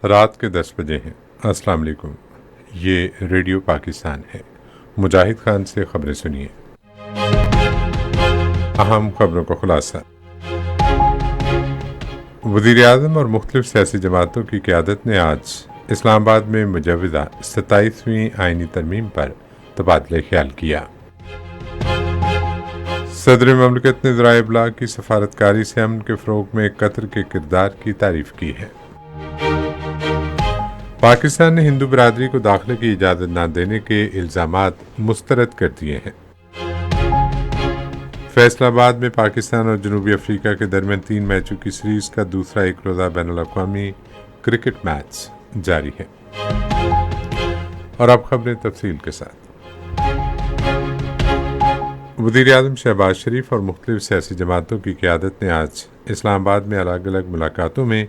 رات کے 10 بجے ہیں۔ السلام علیکم، یہ ریڈیو پاکستان ہے۔ مجاہد خان سے خبریں سنیے۔ اہم خبروں کا خلاصہ۔ وزیر اعظم اور مختلف سیاسی جماعتوں کی قیادت نے آج اسلام آباد میں مجوزہ 27ویں آئینی ترمیم پر تبادلہ خیال کیا۔ صدر مملکت نے ذرائع ابلاغ کی سفارتکاری سے امن کے فروغ میں قطر کے کردار کی تعریف کی ہے۔ پاکستان نے ہندو برادری کو داخلے کی اجازت نہ دینے کے الزامات مسترد کر دیے ہیں۔ فیصل آباد میں پاکستان اور جنوبی افریقہ کے درمیان 3 میچوں کی سیریز کا دوسرا ایک روزہ بین الاقوامی کرکٹ میچ جاری ہے۔ اور اب خبریں تفصیل کے ساتھ۔ وزیر اعظم شہباز شریف اور مختلف سیاسی جماعتوں کی قیادت نے آج اسلام آباد میں الگ الگ ملاقاتوں میں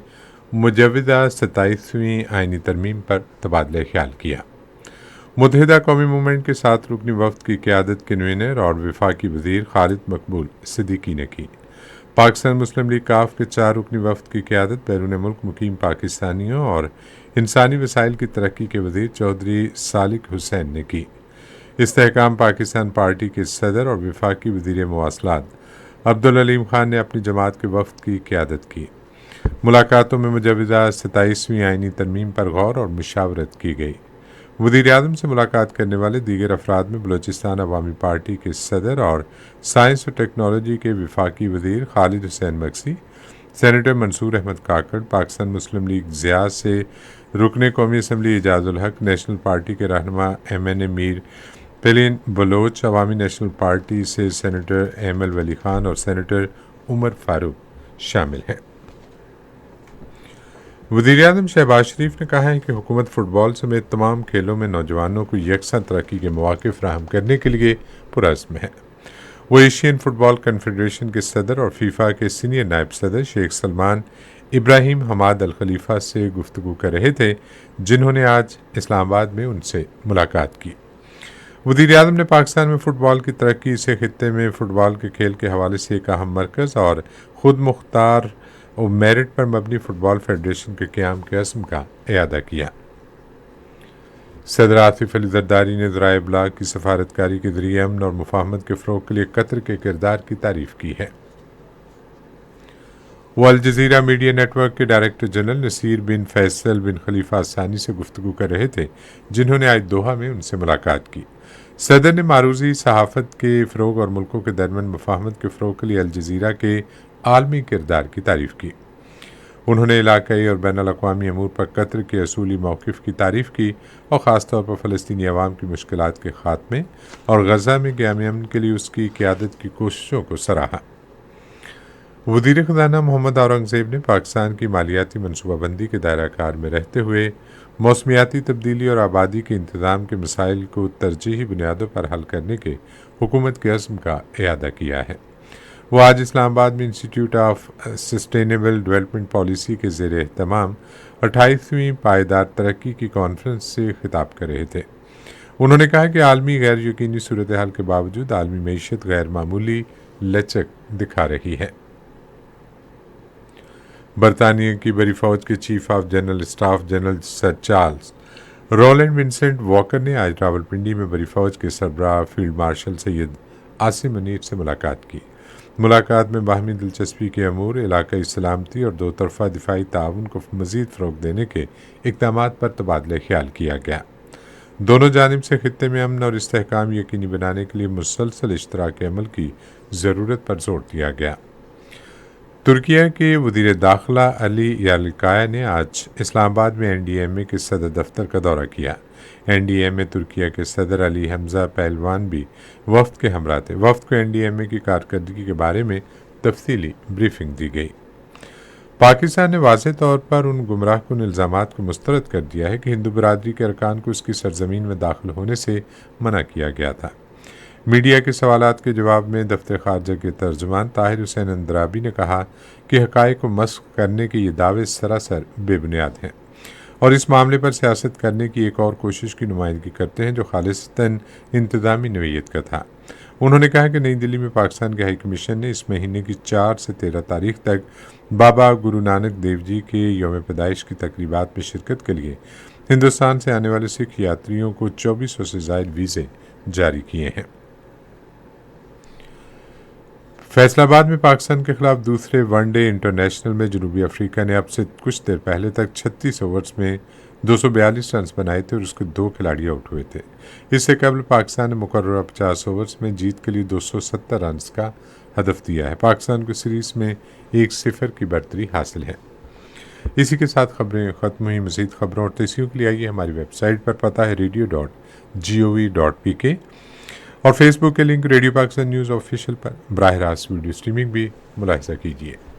مجوزہ 27ویں آئینی ترمیم پر تبادلہ خیال کیا۔ متحدہ قومی موومنٹ کے 7 رکنی وفد کی قیادت کنوینر اور وفاقی وزیر خالد مقبول صدیقی نے کی۔ پاکستان مسلم لیگ کاف کے 4 رکنی وفد کی قیادت بیرون ملک مقیم پاکستانیوں اور انسانی وسائل کی ترقی کے وزیر چودھری سالک حسین نے کی۔ استحکام پاکستان پارٹی کے صدر اور وفاقی وزیر مواصلات عبدالعلیم خان نے اپنی جماعت کے وفد کی قیادت کی۔ ملاقاتوں میں مجوزہ 27ویں آئینی ترمیم پر غور اور مشاورت کی گئی۔ وزیر اعظم سے ملاقات کرنے والے دیگر افراد میں بلوچستان عوامی پارٹی کے صدر اور سائنس و ٹیکنالوجی کے وفاقی وزیر خالد حسین مکسی، سینیٹر منصور احمد کاکڑ، پاکستان مسلم لیگ ضیاء سے رکن قومی اسمبلی اعجاز الحق، نیشنل پارٹی کے رہنما MNA میر پلین بلوچ، عوامی نیشنل پارٹی سے سینیٹر ایمل ولی خان اور سینیٹر عمر فاروق شامل ہیں۔ وزیر اعظم شہباز شریف نے کہا ہے کہ حکومت فٹ بال سمیت تمام کھیلوں میں نوجوانوں کو یکساں ترقی کے مواقع فراہم کرنے کے لیے پرعزم ہے۔ وہ ایشین فٹ بال کنفیڈریشن کے صدر اور فیفا کے سینئر نائب صدر شیخ سلمان ابراہیم حماد الخلیفہ سے گفتگو کر رہے تھے، جنہوں نے آج اسلام آباد میں ان سے ملاقات کی۔ وزیر اعظم نے پاکستان میں فٹ بال کی ترقی سے خطے میں فٹ بال کے کھیل کے حوالے سے ایک اہم مرکز اور خود مختار اور میرٹ پر مبنی فٹ بال فیڈریشن کے قیام کے عزم کا اعادہ کیا۔ صدر آصف علی زرداری نے ذرائع ابلاغ کی سفارتکاری کے ذریعے امن اور مفاہمت کے فروغ کے لیے قطر کے کردار کی تعریف کی ہے۔ وہ الجزیرہ میڈیا نیٹ ورک کے ڈائریکٹر جنرل نصیر بن فیصل بن خلیفہ ثانی سے گفتگو کر رہے تھے، جنہوں نے آج دوحہ میں ان سے ملاقات کی۔ صدر نے معروضی صحافت کے فروغ اور ملکوں کے درمیان مفاہمت کے فروغ کے لیے الجزیرہ کے عالمی کردار کی تعریف کی۔ انہوں نے علاقائی اور بین الاقوامی امور پر قطر کے اصولی موقف کی تعریف کی اور خاص طور پر فلسطینی عوام کی مشکلات کے خاتمے اور غزہ میں قیام امن کے لیے اس کی قیادت کی کوششوں کو سراہا۔ وزیر خزانہ محمد اورنگزیب نے پاکستان کی مالیاتی منصوبہ بندی کے دائرہ کار میں رہتے ہوئے موسمیاتی تبدیلی اور آبادی کے انتظام کے مسائل کو ترجیحی بنیادوں پر حل کرنے کے حکومت کے عزم کا اعادہ کیا ہے۔ وہ آج اسلام آباد میں institute of sustainable development policy کے زیر اہتمام 28ویں پائیدار ترقی کی کانفرنس سے خطاب کر رہے تھے۔ انہوں نے کہا کہ عالمی غیر یقینی صورتحال کے باوجود عالمی معیشت غیر معمولی لچک دکھا رہی ہے۔ برطانیہ کی بڑی فوج کے chief of general staff general sir Charles Roland Vincent Walker نے آج راولپنڈی میں بڑی فوج کے سربراہ فیلڈ مارشل سید عاصم منیر سے ملاقات کی۔ ملاقات میں باہمی دلچسپی کے امور، علاقائی سلامتی اور 2 طرفہ دفاعی تعاون کو مزید فروغ دینے کے اقدامات پر تبادلہ خیال کیا گیا۔ دونوں جانب سے خطے میں امن اور استحکام یقینی بنانے کے لیے مسلسل اشتراک عمل کی ضرورت پر زور دیا گیا۔ ترکیہ کے وزیر داخلہ علی یالکایا نے آج اسلام آباد میں NDMA کے صدر دفتر کا دورہ کیا۔ NDMA ترکیہ کے صدر علی حمزہ پہلوان بھی وفد کے ہمراہ تھے۔ وفد کو NDMA کی کارکردگی کے بارے میں تفصیلی بریفنگ دی گئی۔ پاکستان نے واضح طور پر ان گمراہ کن الزامات کو مسترد کر دیا ہے کہ ہندو برادری کے ارکان کو اس کی سرزمین میں داخل ہونے سے منع کیا گیا تھا۔ میڈیا کے سوالات کے جواب میں دفتر خارجہ کے ترجمان طاہر حسین اندرابی نے کہا کہ حقائق کو مسخ کرنے کے یہ دعوے سراسر بے بنیاد ہیں اور اس معاملے پر سیاست کرنے کی ایک اور کوشش کی نمائندگی کرتے ہیں جو خالصتاً انتظامی نوعیت کا تھا۔ انہوں نے کہا کہ نئی دلی میں پاکستان کے ہائی کمیشن نے اس مہینے کی 4 سے 13 تاریخ تک بابا گرو نانک دیو جی کے یوم پیدائش کی تقریبات میں شرکت کے لیے ہندوستان سے آنے والے سکھ یاتریوں کو 2400 سے زائد ویزے جاری کیے ہیں۔ فیصل آباد میں پاکستان کے خلاف دوسرے ون ڈے انٹرنیشنل میں جنوبی افریقہ نے اب سے کچھ دیر پہلے تک 36 اوورز میں 242 رنز بنائے تھے اور اس کے 2 کھلاڑی آؤٹ ہوئے تھے۔ اس سے قبل پاکستان نے مقررہ 50 اوورز میں جیت کے لیے 270 رنز کا ہدف دیا ہے۔ پاکستان کو سیریز میں 1-0 کی برتری حاصل ہے۔ اسی کے ساتھ خبریں ختم ہوئی۔ مزید خبروں اور تحریروں کے لیے آئیے ہماری ویب سائٹ پر، پتہ ہے radio.gov.pk، اور فیس بک کے link radio Pakistan news official پر براہ راست ویڈیو اسٹریمنگ بھی ملاحظہ کیجیے۔